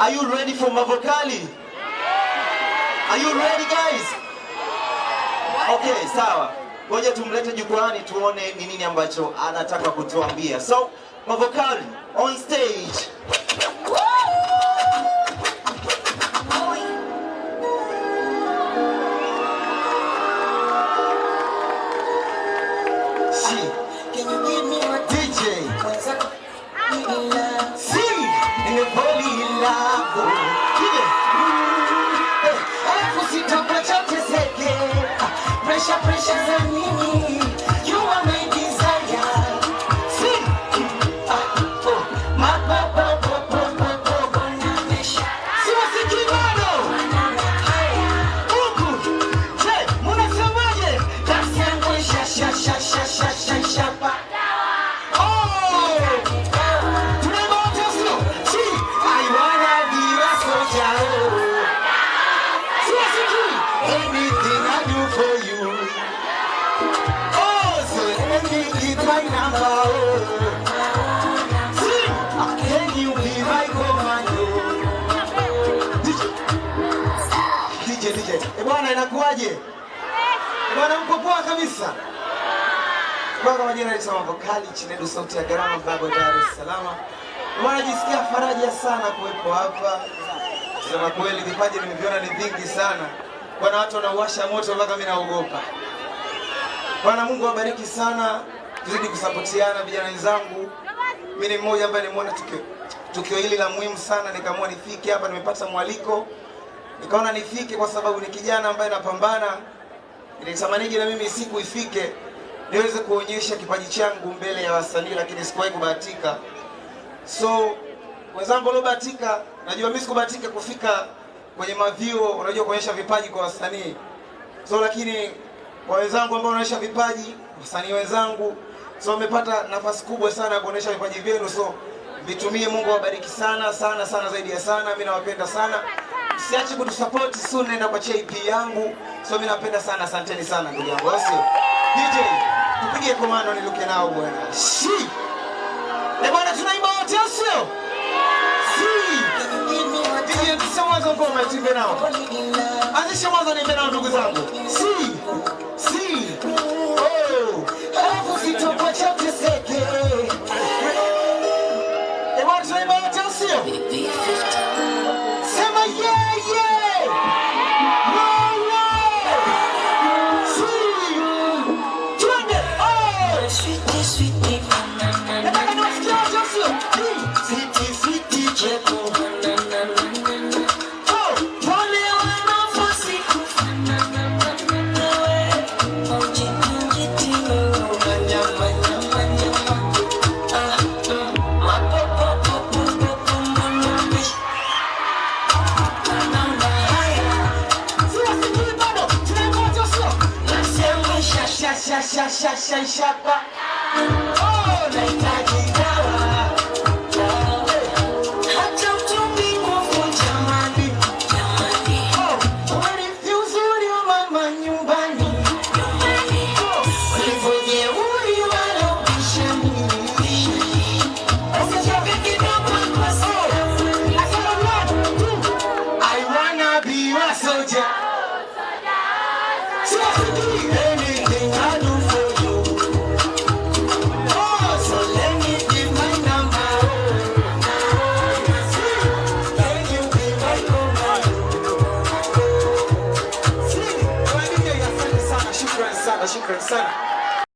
Are you ready for Mavokali? Are you ready guys? Okay, sawa. Ngoja tumlete jukwani tuone ni nini ambacho anataka kutuambia. So, Mavokali on stage. Pressure za nini? You are my desire. Sing. Ma pa pa pa pa pa pa pa na mesha. Siwasiki bado. Huku. Je, mnasemaje? Kasi yangu sha pa. Oh. Tunaimba wote sio? Si. I wanna be a soldier. Siwasiki. Anything I do for you. My number, can you be my commando? DJ. Bwana inakuaje? Bwana mko poa kabisa? Kwa majina ni Mavokali, Chinedu sauti ya gharama Bago Dar es Salaam. Bwana jisikia faraja sana kuwepo hapa. Sema kweli vipaji nimeviona ni vingi sana. Bwana watu wanauwasha moto mpaka mimi naogopa. Bwana Mungu awabariki sana. Tuzidi kusapotiana vijana wenzangu. Mimi ni mmoja ambaye nimeona tukio hili la muhimu sana, nikaamua nifike hapa. Nimepata mwaliko, nikaona nifike kwa sababu ni kijana ambaye napambana. Nilitamani na mimi siku ifike niweze kuonyesha kipaji changu mbele ya wasanii, lakini sikuwahi kubahatika. So wenzangu waliobahatika, najua mimi sikubahatika kufika kwenye mavio, unajua kuonyesha vipaji kwa wasanii. So lakini kwa wenzangu ambao wanaonyesha vipaji, wasanii wenzangu, so wamepata nafasi kubwa sana ya kuonyesha vipaji vyenu. So vitumie, Mungu awabariki sana zaidi ya sana. Mimi nawapenda sana. Msiache kutusupport, soon naenda kwa EP yangu. So mimi napenda sana, asanteni sana ndugu yangu. Sio? DJ, tupige komando niluke nao bwana. Si. Bwana tunaimba wote sio? Si. DJ tusamwaza ngoma tuimbe nao. Anzisha mwanzo niimbe nao ndugu zangu. Si. Shapa. Oh, nahitaji dawa. Hata utumbi nguvu jamani. Oh, wanifuse uri wa mama nyumbani. Wanifunye uri wala ubishani. Usichape kidogo kwa sora. I wanna be a soldier. Anything I do for you. Shukran sana.